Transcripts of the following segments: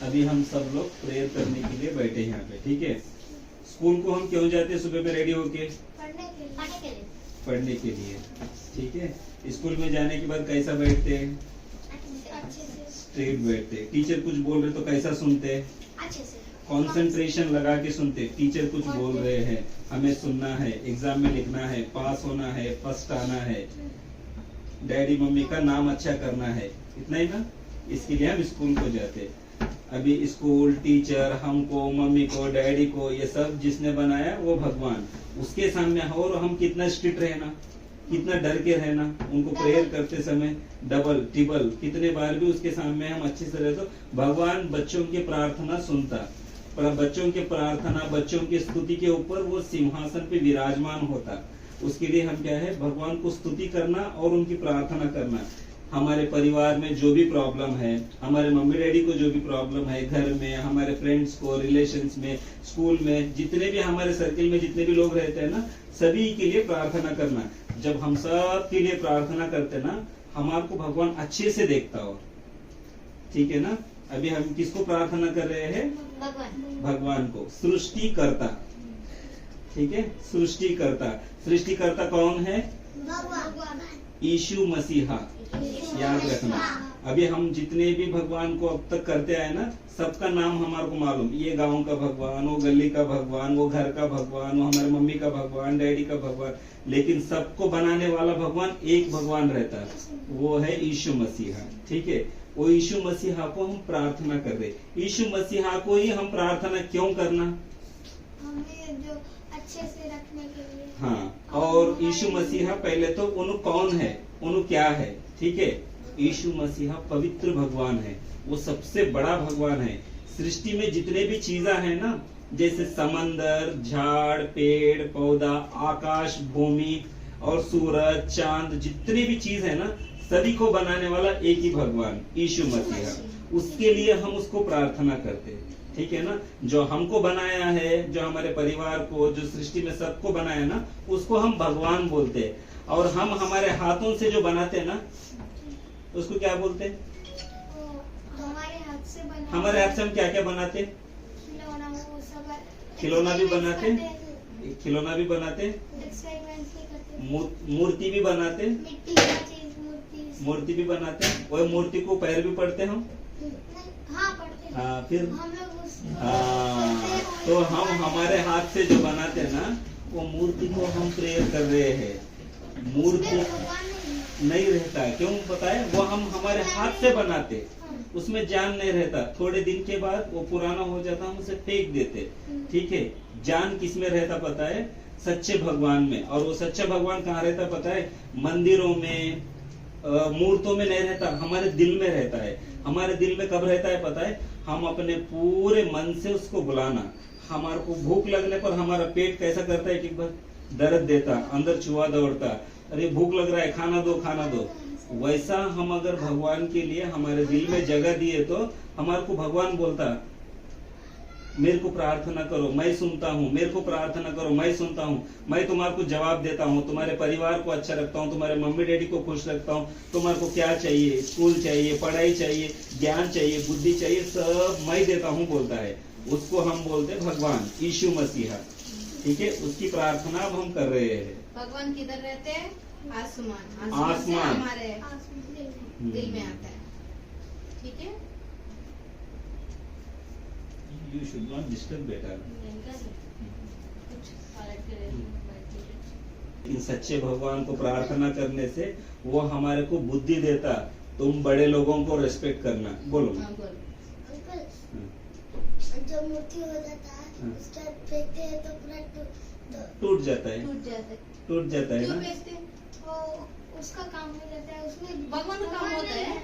अभी हम सब लोग प्रेयर करने के लिए बैठे हैं यहाँ पे, ठीक है। स्कूल को हम क्यों जाते हैं सुबह में रेडी होके? पढ़ने के लिए, ठीक है। स्कूल में जाने के बाद कैसा बैठते हैं? स्ट्रेट बैठते हैं। टीचर कुछ बोल रहे तो कैसा सुनते हैं? कंसंट्रेशन लगा के सुनते। टीचर कुछ बोल रहे हैं, हमें सुनना है, एग्जाम में लिखना है, पास होना है, फर्स्ट आना है, डैडी मम्मी का नाम अच्छा करना है, इतना ही ना। इसके लिए हम स्कूल को जाते। अभी स्कूल, टीचर, हमको, मम्मी को, डैडी को, ये सब जिसने बनाया वो भगवान, उसके सामने और हम कितना स्ट्रिक्ट रहना, कितना डर के रहना। उनको प्रेयर करते समय डबल ट्रिपल कितने बार भी उसके सामने हम अच्छे से रहे तो भगवान बच्चों की प्रार्थना सुनता। पर बच्चों के प्रार्थना, बच्चों की स्तुति के ऊपर वो सिंहासन पे विराजमान होता। उसके लिए हम क्या है, भगवान को स्तुति करना और उनकी प्रार्थना करना। हमारे परिवार में जो भी प्रॉब्लम है, हमारे मम्मी डैडी को जो भी प्रॉब्लम है, घर में हमारे फ्रेंड्स को, रिलेशंस में, स्कूल में, जितने भी हमारे सर्किल में जितने भी लोग रहते हैं ना, सभी के लिए प्रार्थना करना। जब हम सब के लिए प्रार्थना करते ना, हमारे को भगवान अच्छे से देखता हो, ठीक है ना। अभी हम किसको प्रार्थना कर रहे हैं? भगवान को, सृष्टिकर्ता, ठीक है। सृष्टिकर्ता, सृष्टिकर्ता कौन है? यीशु मसीहा, याद रखना। अभी हम जितने भी भगवान को अब तक करते आए ना, सबका नाम हमारे को मालूम। ये गांव का भगवान, वो गली का भगवान, वो घर का भगवान, वो हमारे मम्मी का भगवान, डैडी का भगवान, लेकिन सबको बनाने वाला भगवान एक भगवान रहता है, वो है यीशु मसीहा, ठीक है। वो यीशु मसीहा को हम प्रार्थना कर रहे। यीशु मसीहा को ही हम प्रार्थना क्यों करना? हमें जो अच्छे से रखने के लिए। हाँ, और यीशु मसीहा पहले तो उन्हों कौन है, उन्हों क्या है, ठीक है। यीशु मसीहा पवित्र भगवान है, वो सबसे बड़ा भगवान है। सृष्टि में जितने भी चीजें हैं ना, जैसे समंदर, झाड़, पेड़ पौधा, आकाश, भूमि और सूरज, चांद, जितनी भी चीज है ना, सभी को बनाने वाला एक ही भगवान यीशु मसीहा। उसके लिए हम उसको प्रार्थना करते हैं, ठीक है ना। जो हमको बनाया है, जो हमारे परिवार को, जो सृष्टि में सबको बनाया ना, उसको हम भगवान बोलते हैं। और हम हमारे हाथों से जो बनाते हैं ना, उसको क्या बोलते हैं? हमारे हाथ से हमारे हाथ से हम क्या क्या बनाते हैं? खिलौना भी बनाते, खिलौना भी बनाते, मूर्ति भी बनाते, मूर्ति भी बनाते। वही मूर्ति को पैर भी पड़ते हम। हाँ, फिर हाँ, तो हम हमारे हाथ से जो बनाते हैं ना, वो मूर्ति को हम प्रेयर कर रहे हैं। मूर्ति नहीं रहता है, क्यों पता है? वो हम हमारे हाथ से बनाते, उसमें जान नहीं रहता। थोड़े दिन के बाद वो पुराना हो जाता, हम उसे फेंक देते, ठीक है। जान किस में रहता पता है? सच्चे भगवान में। और वो सच्चा भगवान कहाँ रहता पता है? मंदिरों में, मूर्तों में नहीं रहता, हमारे दिल में रहता है। हमारे दिल में कब रहता है पता है? हम अपने पूरे मन से उसको बुलाना। हमारे को भूख लगने पर हमारा पेट कैसा करता है? एक बार दर्द देता, अंदर चूहा दौड़ता, अरे भूख लग रहा है, खाना दो खाना दो। वैसा हम अगर भगवान के लिए हमारे दिल में जगह दिए तो हमारे को भगवान बोलता, मेरे को प्रार्थना करो, मैं सुनता हूँ, मेरे को प्रार्थना करो, मैं सुनता हूँ, मैं तुम्हारे को जवाब देता हूँ, तुम्हारे परिवार को अच्छा रखता हूँ, तुम्हारे मम्मी डैडी को खुश रखता हूँ। तुम्हारे को क्या चाहिए? स्कूल चाहिए, पढ़ाई चाहिए, ज्ञान चाहिए, बुद्धि चाहिए, सब मैं देता हूँ बोलता है। उसको हम बोलते भगवान यीशु मसीहा, ठीक है। उसकी प्रार्थना अब हम कर रहे हैं। भगवान किधर रहते हैं? आसमान। आसमान हमारे दिल में आता है, ठीक है। You should not disturb better. इन सच्चे भगवान को प्रार्थना करने से वो हमारे को बुद्धि देता। तुम बड़े लोगों को रेस्पेक्ट करना। बोलो। जो मूर्ति हो जाता है, उसका फेंकते हैं तो पूरा टूट जाता है, टूट जाता है ना। वो उसका काम हो जाता है, उसमें भगवान का काम होता है।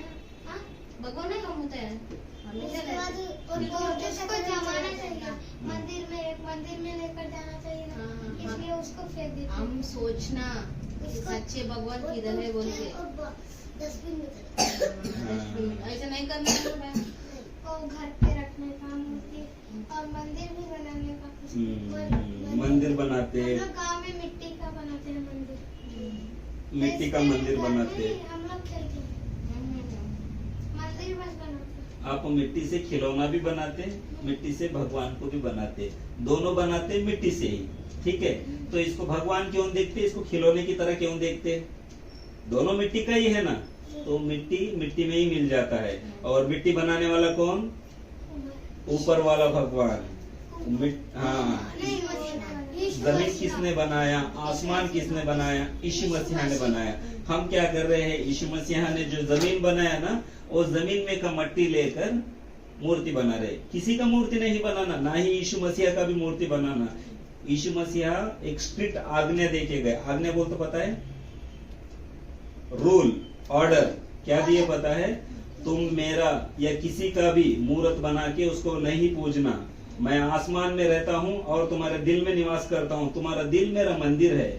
भगवान का काम होता है। उसके बाद उसको जमाना चाहिए, मंदिर में, एक मंदिर में लेकर जाना चाहिए ना, इसलिए उसको फेंक देते। हम सोचना सच्चे भगवान किधर है बोल के, डस्टबिन में ऐसा नहीं करना है। और घर पे रखने का मूर्ति, और मंदिर भी बनाने का। मंदिर बनाते, हम लोग गाँव में मिट्टी का बनाते हैं मंदिर, मिट्टी का मंदिर बनाते। हम लोग खेलते हैं, मंदिर बस बनाते। आप मिट्टी से खिलौना भी बनाते हैं, मिट्टी से भगवान को भी बनाते हैं, दोनों बनाते हैं मिट्टी से ही, ठीक है। तो इसको भगवान क्यों देखते हैं, इसको खिलौने की तरह क्यों देखते हैं? दोनों मिट्टी का ही है ना, तो मिट्टी मिट्टी में ही मिल जाता है। और मिट्टी बनाने वाला कौन? ऊपर वाला भगवान। हाँ, जमीन किसने बनाया, आसमान किसने बनाया? यीशु मसीहा ने बनाया। हम क्या कर रहे हैं, यीशु मसीहा ने जो जमीन बनाया ना, वो जमीन में का मट्टी लेकर मूर्ति बना रहे। किसी का मूर्ति नहीं बनाना, ना ही यीशु मसीहा का भी मूर्ति बनाना। यीशु मसीहा एक स्ट्रिक्ट आज्ञा देके गए। आज्ञा बोल तो पता है, रूल, ऑर्डर क्या दिए पता है? तुम मेरा या किसी का भी मूर्त बना के उसको नहीं पूजना। मैं आसमान में रहता हूँ और तुम्हारे दिल में निवास करता हूँ, तुम्हारा दिल मेरा मंदिर है,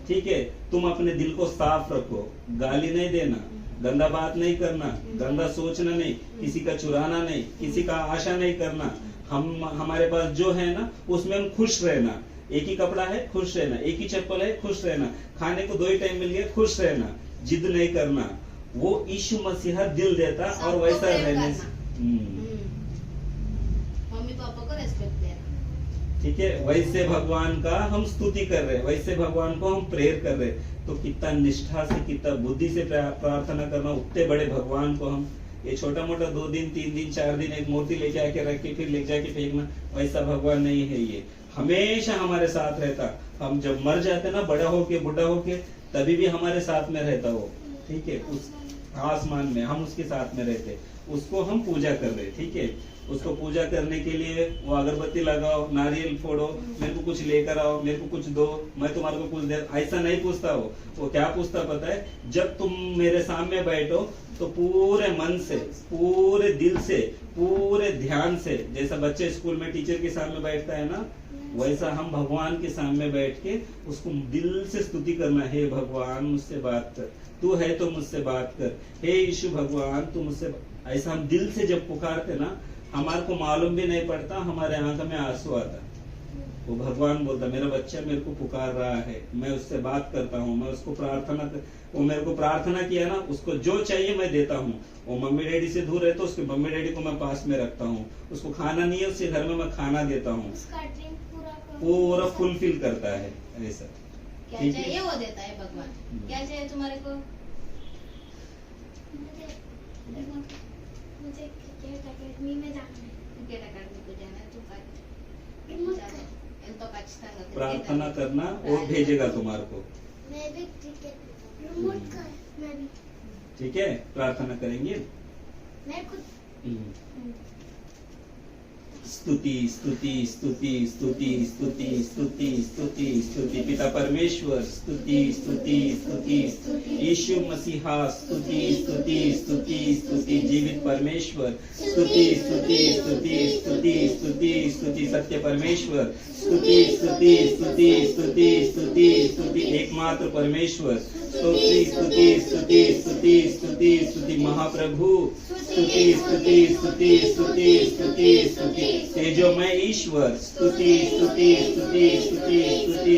ठीक है। तुम अपने दिल को साफ रखो, गाली नहीं देना, गंदा बात नहीं करना, गंदा सोचना नहीं, किसी का चुराना नहीं, किसी का आशा नहीं करना। हमारे पास जो है ना उसमें हम खुश रहना। एक ही कपड़ा है, खुश रहना। एक ही चप्पल है, खुश रहना। खाने को 2 ही टाइम मिल गया, खुश रहना। जिद नहीं करना। वो यीशु मसीहा दिल देता और वैसा रहने से मम्मी पापा को रेस्पेक्ट देना, ठीक है। वैसे भगवान का हम स्तुति कर रहे हैं, वैसे भगवान को हम प्रेयर कर रहे हैं। तो कितना निष्ठा से, कितना बुद्धि से प्रार्थना करना। उतने बड़े भगवान को हम ये छोटा मोटा 2 दिन 3 दिन 4 दिन एक मूर्ति लेके आके रख के फिर ले जाके फेंकना, वैसा भगवान नहीं है। ये हमेशा हमारे साथ रहता। हम जब मर जाते ना, बड़ा होके बुढ़ा होके, तभी भी हमारे साथ में रहता वो, ठीक है। उस आसमान में हम उसके साथ में रहते, उसको हम पूजा कर रहे, ठीक है। उसको पूजा करने के लिए वो अगरबत्ती लगाओ, नारियल फोड़ो, मेरे को कुछ लेकर आओ, मेरे को कुछ दो, मैं तुम्हारे को कुछ दे, ऐसा नहीं पूछता वो क्या पूछता पता है? जब तुम मेरे सामने बैठो तो पूरे मन से, पूरे दिल से, पूरे ध्यान से, जैसा बच्चे स्कूल में टीचर के सामने बैठता है ना, वैसा हम भगवान के सामने बैठ के उसको दिल से स्तुति करना। हे भगवान मुझसे बात कर, तू है तो मुझसे बात कर, हे यीशु भगवान तू मुझसे। ऐसा हम दिल से जब पुकारते ना, हमारे को मालूम भी नहीं पड़ता, हमारे आंख में आंसू आता। वो भगवान बोलता मेरा बच्चा मेरे को पुकार रहा है, मैं उससे बात करता हूँ, मैं उसको प्रार्थना वो मेरे को प्रार्थना किया ना, उसको जो चाहिए मैं देता हूँ। वो मम्मी डैडी से दूर है तो उसके मम्मी डैडी को मैं पास में रखता हूँ। उसको खाना नहीं है, उसके घर में मैं खाना देता हूँ। पूरा फुलफिल करता है ऐसा। क्या चाहिए वो देता है भगवान। क्या चाहिए तुम्हारे को? मुझे क्रिकेट अकेडमी में जाना है। क्रिकेट अकेडमी को जाना है, तो प्रार्थना करना, वो भेजेगा तुम्हारे को। मैं भी क्रिकेट रिमोट का है, मैं भी, ठीक है। प्रार्थना करेंगे। मैं खुद स्तुति स्तुति स्तुति स्तुति स्तुति स्तुति स्तुति स्तुति पिता परमेश्वर, स्तुति स्तुति स्तुति यीशु मसीहा, स्तुति स्तुति स्तुति स्तुति जीवित परमेश्वर, स्तुति स्तुति स्तुति स्तुति स्तुति स्तुति सत्य परमेश्वर, स्तुति स्तुति स्तुति स्तुति स्तुति स्तुति एकमात्र परमेश्वर, स्तुति स्तुति स्तुति स्तुति स्तुति स्तुति महाप्रभु, स्तुति स्तुति स्तुति स्तुति स्तुति स्तुति तेजोमय ईश्वर, स्तुति स्तुति स्तुति स्तुति स्तुति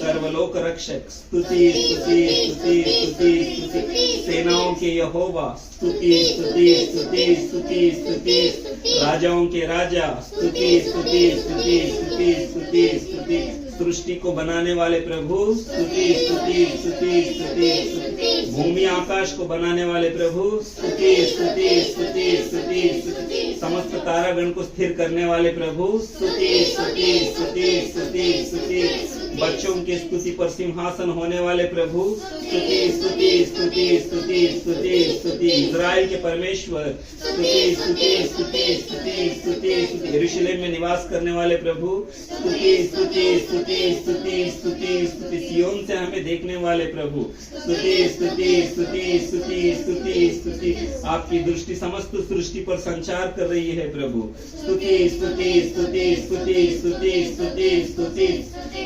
सर्वलोक रक्षक, स्तुति स्तुति स्तुति स्तुति स्तुति सेनाओं के यहोवा, स्तुति स्तुति स्तुति स्तुति स्तुति राजाओं के राजा, स्तुति स्तुति स्तुति स्तुति स्तुति स्तुति सृष्टि को बनाने वाले प्रभु, स्तुति स्तुति स्तुति स्तुति स्तुति भूमि आकाश को बनाने वाले प्रभु, स्तुति स्तुति स्तुति स्तुति स्तुति समस्त तारागण को स्थिर करने वाले प्रभु, स्तुति स्तुति स्तुति स्तुति स्तुति बच्चों के स्तुति पर सिंहासन होने वाले प्रभु, स्तुति स्तुति स्तुति स्तुति स्तुति स्तुति इज़राइल के परमेश्वर, स्तुति स्तुति स्तुति स्तुति स्तुति स्तुति यरूशलेम में निवास करने वाले प्रभु, स्तुति स्तुति स्तुति स्तुति स्तुति स्तुति सिय्योन से हमें देखने वाले प्रभु, स्तुति स्तुति स्तुति स्तुति स्तुति स्तुति आपकी दृष्टि समस्त सृष्टि पर संचार कर रही है प्रभु, स्तुति स्तुति स्तुति स्तुति स्तुति स्तुति स्तुति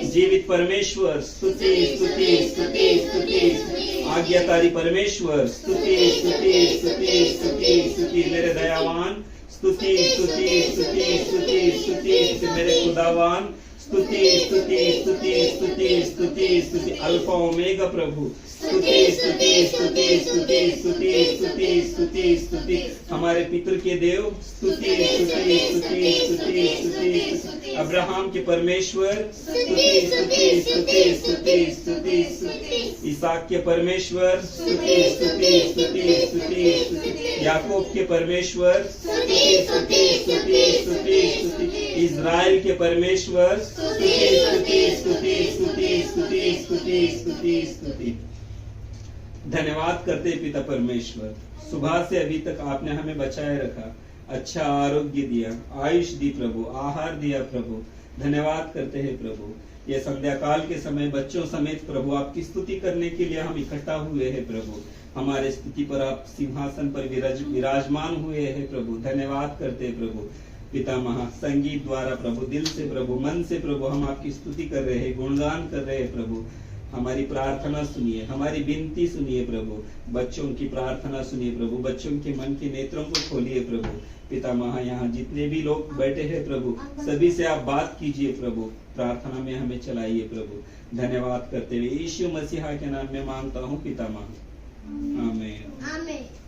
जीवित परमेश्वर, स्तुति स्तुति स्तुति स्तुति आज्ञाकारी परमेश्वर, स्तुति स्तुति स्तुति स्तुति स्तुति मेरे दयावान, स्तुति स्तुति स्तुति स्तुति स्तुति मेरे खुदावान, स्तुति स्तुति स्तुति स्तुति स्तुति स्तुति अल्फा ओमेगा प्रभु, स्तुति स्तुति स्तुति स्तुति स्तुति स्तुति स्तुति स्तुति हमारे पितर के देव स्तुति स्तुति स्तुति स्तुति स्तुति स्तुति अब्राहम के परमेश्वर स्तुति स्तुति स्तुति स्तुति स्तुति स्तुति इसहाक के परमेश्वर स्तुति स्तुति स्तुति स्तुति स्तुति याकूब के परमेश्वर स्तुति स्तुति स्तुति स्तुति स्तुति इज़राइल के परमेश्वर स्तुति स्तुति स्तुति स्तुति स्तुति स्तुति स्तुति स्तुति धन्यवाद करते पिता परमेश्वर सुबह से अभी तक आपने हमें बचाए रखा अच्छा आरोग्य दिया आयुष दी प्रभु आहार दिया प्रभु धन्यवाद करते हैं प्रभु ये संध्या काल के समय बच्चों समेत प्रभु आपकी स्तुति करने के लिए हम इकट्ठा हुए हैं प्रभु हमारे स्तुति पर आप सिंहासन पर विराजमान हुए हैं प्रभु धन्यवाद करते हैं प्रभु पिता महा संगीत द्वारा प्रभु दिल से प्रभु मन से प्रभु हम आपकी स्तुति कर रहे हैं गुणगान कर रहे हैं प्रभु हमारी प्रार्थना सुनिए हमारी विनती सुनिए प्रभु बच्चों की प्रार्थना सुनिए प्रभु बच्चों के मन के नेत्रों को खोलिए प्रभु पिता महा यहाँ जितने भी लोग बैठे हैं प्रभु सभी से आप बात कीजिए प्रभु प्रार्थना में हमें चलाइए प्रभु धन्यवाद करते हुए यीशु मसीहा के नाम में मांगता हूँ पिता महा आमीन आमीन।